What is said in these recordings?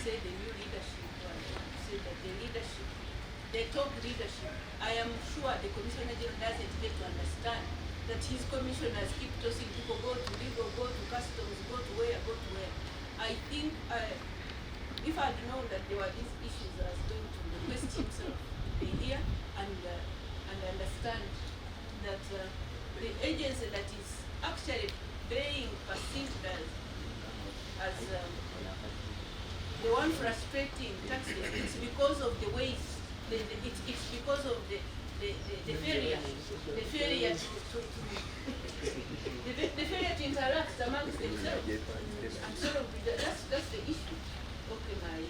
say the new leadership, say that the leadership, the top leadership, I am sure the Commissioner General doesn't get to understand that his commissioners keep tossing people, go to legal, go to customs, go to where, go to where. I think if I had known that there were these issues, I was going to request himself to be here and understand that the agency that is actually being perceived as the one frustrating taxes, it's because of the ways, it's because of the failure to interact amongst themselves. And sort of that's the issue. Okay, my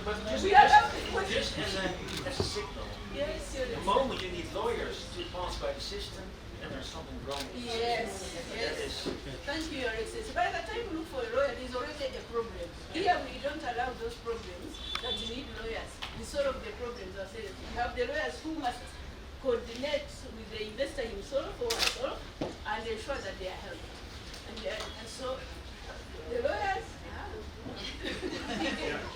but we are just as a signal. Yes, the moment you need lawyers to pass by the system, and there's something wrong. Yes, yes. Thank you, Your Excellency. By the time you look for a lawyer, there's already a problem. Here we don't allow those problems that you need lawyers. We solve the problems ourselves. We have the lawyers who must coordinate with the investor himself or herself and ensure that they are helped. And so the lawyers,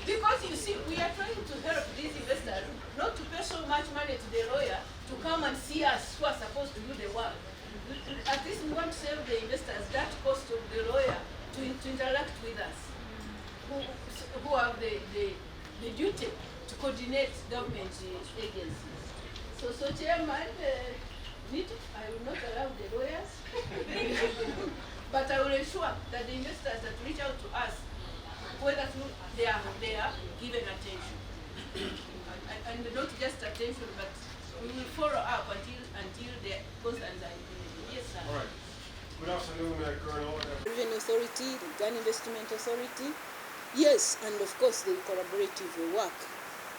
because you see, we are trying to help these investors not to pay so much money to the lawyer to come and see us who are supposed to do the work. At least we want to save the investors that cost of the lawyer to interact with us, who have the duty to coordinate government agencies. So Chairman, I will not allow the lawyers, but I will ensure that the investors that reach out to us, whether they are given attention, and not just attention, but we will follow up until the concerns are implemented. Yes, sir. All right. Good afternoon, Colonel. Revenue Authority, the Gun Investment Authority, yes, and of course the collaborative work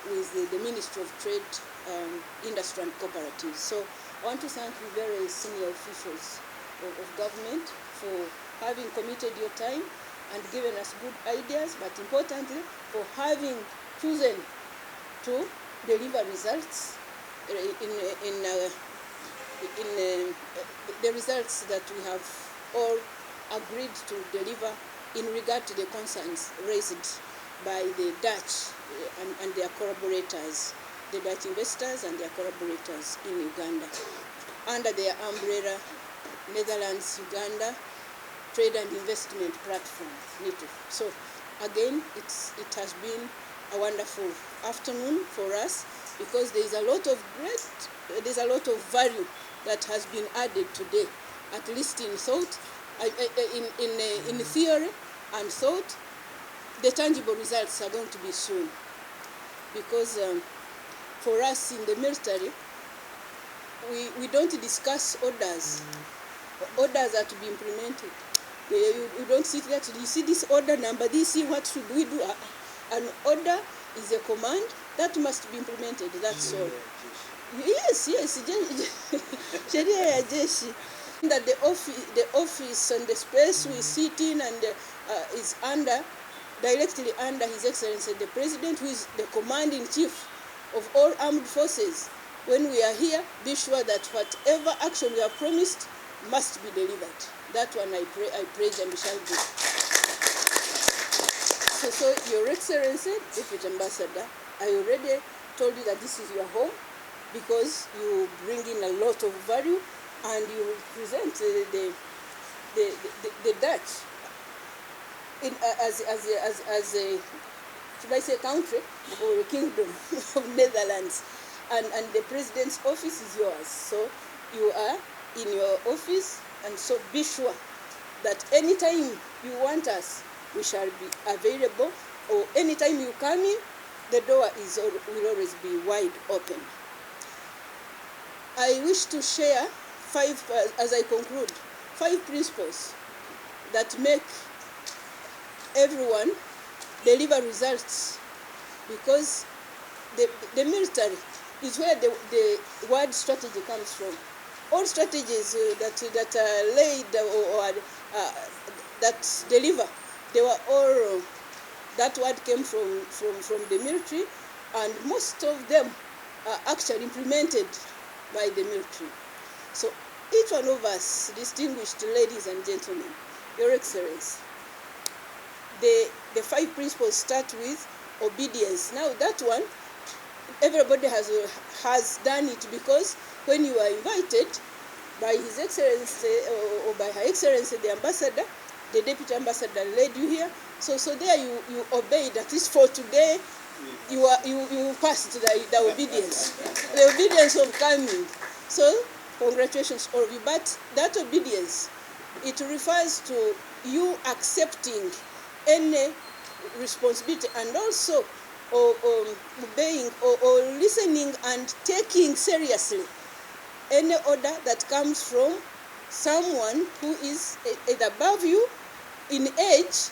with the Ministry of Trade, Industry and Cooperatives. So I want to thank you very senior officials of government for having committed your time and given us good ideas, but importantly for having chosen to deliver results in the results that we have all agreed to deliver in regard to the concerns raised by the Dutch and their collaborators, the Dutch investors and their collaborators in Uganda, under their umbrella Netherlands-Uganda Trade and Investment Platform, NITO. So again, it has been a wonderful afternoon for us, because there's a lot of value that has been added today, at least in thought, in theory and thought. The tangible results are going to be soon, because for us in the military, we don't discuss orders. Orders are to be implemented. You don't sit there to, you see this order number, this, what should we do? An order is a command that must be implemented, that's all. Yes, Sheria ya jeshi. That the office and the space we sit in and is directly under His Excellency the President, who is the commanding chief of all armed forces. When we are here, be sure that whatever action we have promised must be delivered. That one I praise and we shall do. So Your Excellency, Deputy Ambassador, I already told you that this is your home, because you bring in a lot of value and you present the Dutch as a, should I say, country or a kingdom of Netherlands, and the President's office is yours. So you are in your office, and so be sure that anytime you want us, we shall be available, or anytime you come in, the door will always be wide open. I wish to share as I conclude, 5 principles that make everyone deliver results, because the military is where the word strategy comes from. All strategies that are laid or that deliver, they were all, that word came from the military, and most of them are actually implemented by the military. So each one of us, distinguished ladies and gentlemen, Your Excellency, the 5 principles start with obedience. Now that one, everybody has done it, because when you are invited by His Excellency or by Her Excellency the Ambassador, the Deputy Ambassador led you here. So there you obeyed. At least for today, you passed the obedience, the obedience of coming. So congratulations all of you. But that obedience, it refers to you accepting any responsibility, and also obeying or listening and taking seriously any order that comes from someone who is either above you in age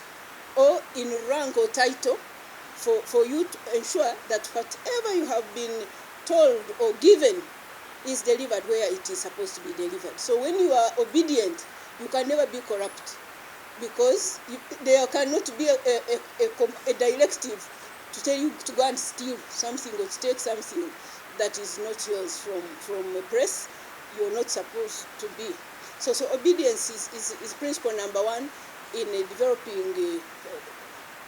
or in rank or title, for you to ensure that whatever you have been told or given is delivered where it is supposed to be delivered. So when you are obedient, you can never be corrupt, because there cannot be a directive to tell you to go and steal something or to take something that is not yours from a place you're not supposed to be. So obedience is principle number 1 in developing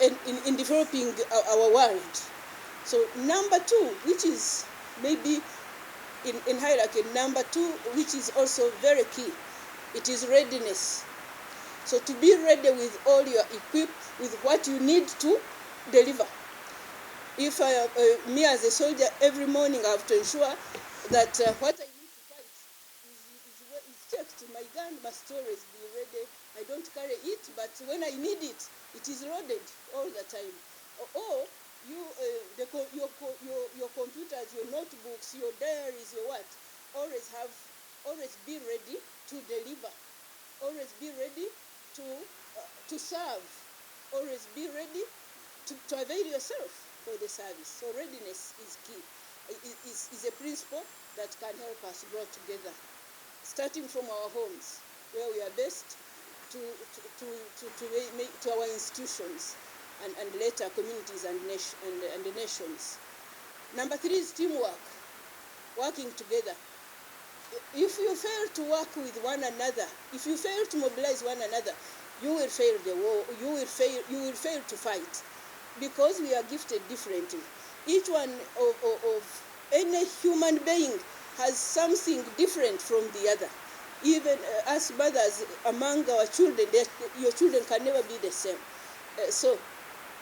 in developing our world. So number 2, which is maybe in hierarchy, number 2, which is also very key, it is readiness. So to be ready with all your equipped with what you need to deliver. If me as a soldier, every morning I have to ensure that what I need to fight is checked. My gun must always be ready. I don't carry it, but when I need it, it is loaded all the time. Or your computers, your notebooks, your diaries, your what, always be ready to deliver. Always be ready to serve. Always be ready to avail yourself for the service. So readiness is key. Is a principle that can help us grow together, starting from our homes, where we are based, to our institutions, and later communities and the nations. Number 3 is teamwork, working together. If you fail to work with one another, if you fail to mobilize one another, you will fail the war. You will fail to fight, because we are gifted differently. Each one of any human being has something different from the other. Even as mothers, among our children, your children can never be the same. So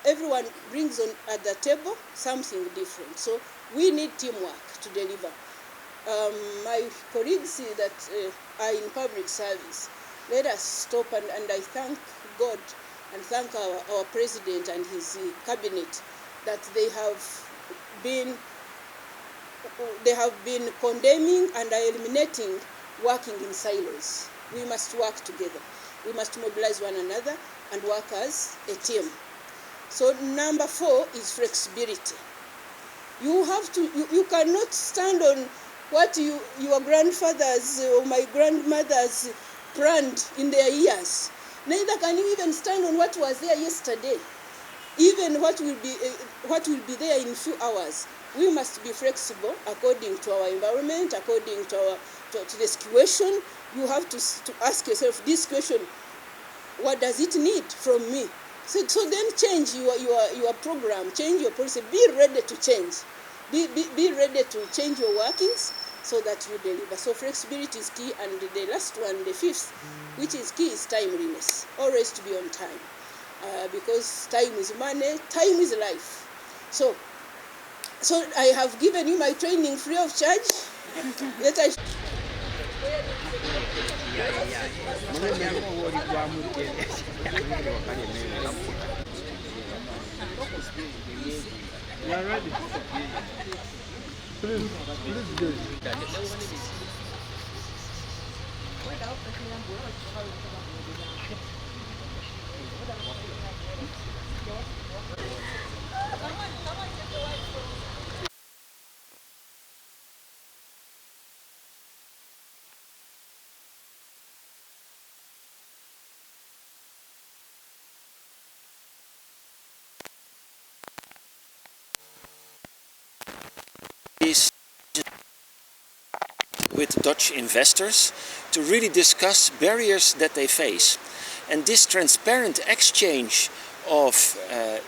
everyone brings on at the table something different. So we need teamwork to deliver. My colleagues that are in public service, let us stop and I thank God and thank our president and his cabinet that they have been condemning and are eliminating working in silos. We must work together. We must mobilize one another and work as a team. So number 4 is flexibility. You cannot stand on what your grandfathers or my grandmothers planned in their years. Neither can you even stand on what was there yesterday. Even what will be there in a few hours. We must be flexible according to our environment, according to the situation. You have to ask yourself this question: what does it need from me? So then change your program, change your policy. Be ready to change. Be ready to change your workings so that you deliver. So flexibility is key. And the last one, the 5th, which is key, is timeliness. Always to be on time. Because time is money, time is life. So I have given you my training free of charge. You are ready? Please do. Is with Dutch investors to really discuss barriers that they face. And this transparent exchange of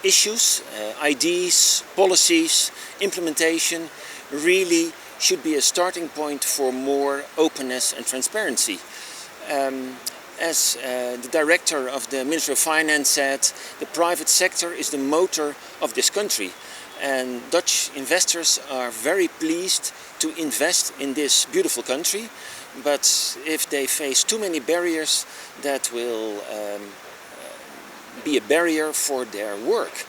issues, ideas, policies, implementation really should be a starting point for more openness and transparency. As the director of the Ministry of Finance said, the private sector is the motor of this country. And Dutch investors are very pleased to invest in this beautiful country. But if they face too many barriers, that will be a barrier for their work.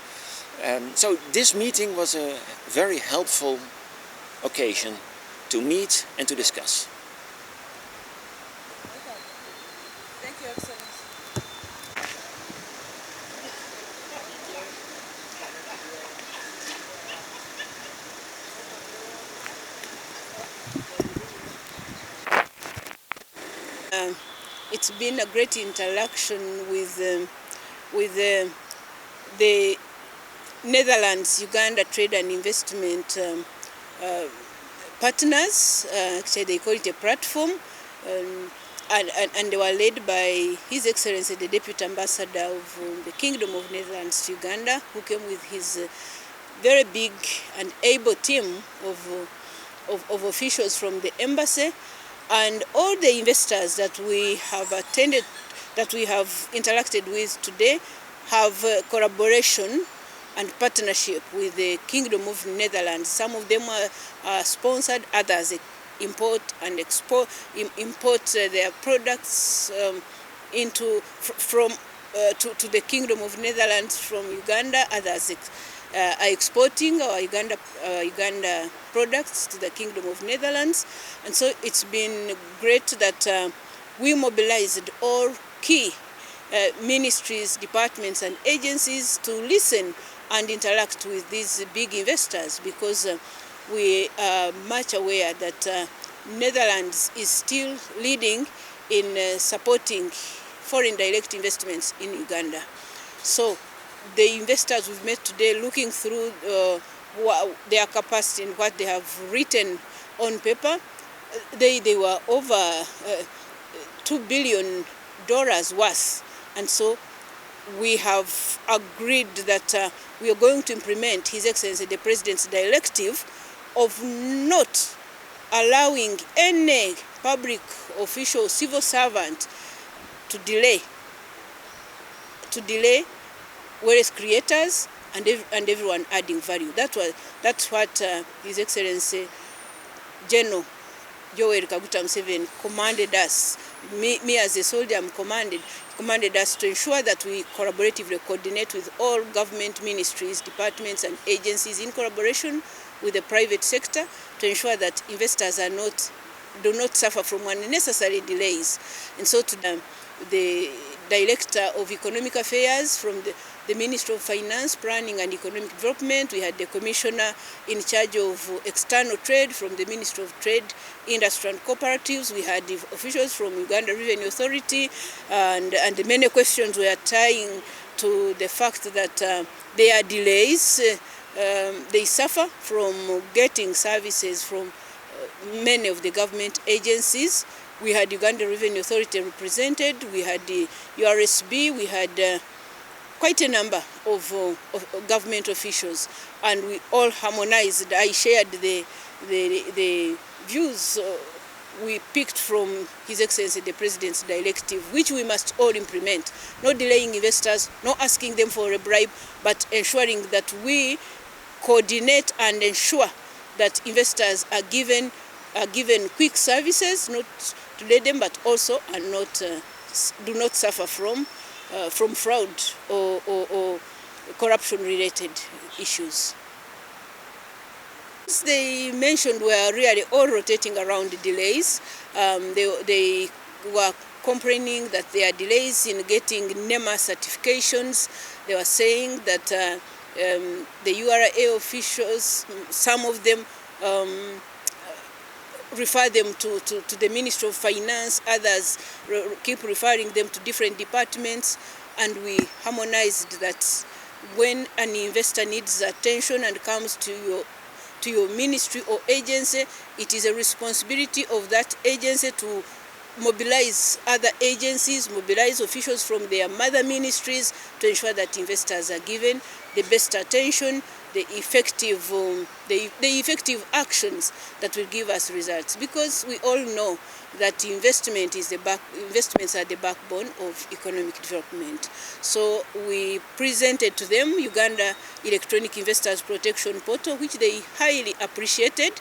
So this meeting was a very helpful occasion to meet and to discuss. Thank you, Excellency. It's been a great interaction with the Netherlands-Uganda Trade and Investment partners. Actually, they call it a platform, and they were led by His Excellency the Deputy Ambassador of the Kingdom of Netherlands to Uganda, who came with his very big and able team of officials from the embassy. And all the investors that we have attended, that we have interacted with today, have collaboration and partnership with the Kingdom of Netherlands. Some of them are sponsored, others import and export, import their products to the Kingdom of Netherlands from Uganda. Others are exporting our Uganda products to the Kingdom of Netherlands. And so it's been great that we mobilized all key ministries, departments and agencies to listen and interact with these big investors, because we are much aware that Netherlands is still leading in supporting foreign direct investments in Uganda. So the investors we've met today, looking through their capacity and what they have written on paper, they were over $2 billion worth. And so we have agreed that we are going to implement His Excellency the President's directive of not allowing any public official, civil servant to delay wealth creators and everyone adding value. That's what His Excellency General Yoweri Kaguta Museveni commanded us. Me as a soldier, I'm commanded us to ensure that we collaboratively coordinate with all government ministries, departments and agencies in collaboration with the private sector to ensure that investors do not suffer from unnecessary delays. And so to the Director of Economic Affairs from the Ministry of Finance, Planning and Economic Development, we had the Commissioner in charge of External Trade from the Ministry of Trade, Industry and Cooperatives, we had the officials from Uganda Revenue Authority, and many questions were tying to the fact that there are delays. They suffer from getting services from many of the government agencies. We had Uganda Revenue Authority represented, we had the URSB, we had quite a number of government officials, and we all harmonized. I shared the views we picked from His Excellency the President's directive, which we must all implement. Not delaying investors, not asking them for a bribe, but ensuring that we coordinate and ensure that investors are given quick services, not to delay them, but also do not suffer from fraud or corruption-related issues. As they mentioned, were really all rotating around the delays. They were complaining that there are delays in getting NEMA certifications. They were saying that the URA officials, some of them refer them to the Ministry of Finance, others keep referring them to different departments, and we harmonized that when an investor needs attention and comes to your ministry or agency, it is a responsibility of that agency to mobilize other agencies, mobilize officials from their mother ministries to ensure that investors are given the best attention, the effective actions that will give us results. Because we all know that investments are the backbone of economic development. So we presented to them Uganda Electronic Investors Protection Portal, which they highly appreciated,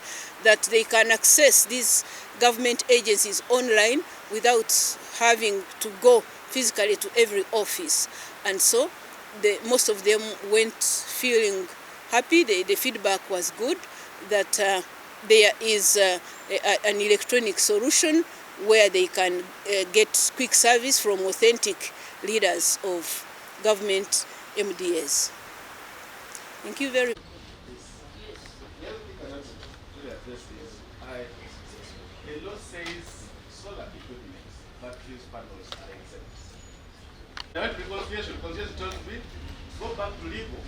that they can access these government agencies online without having to go physically to every office. And so most of them went feeling happy. The feedback was good, that there is an electronic solution where they can get quick service from authentic leaders of government MDAs. Thank you very much. The other thing I want to address is, the law says solar equipment, batteries, panels are exempt. I went to reconciliation told me, go back to legal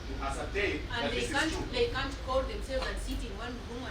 to ascertain And that this is true. they can't call themselves and sit in one room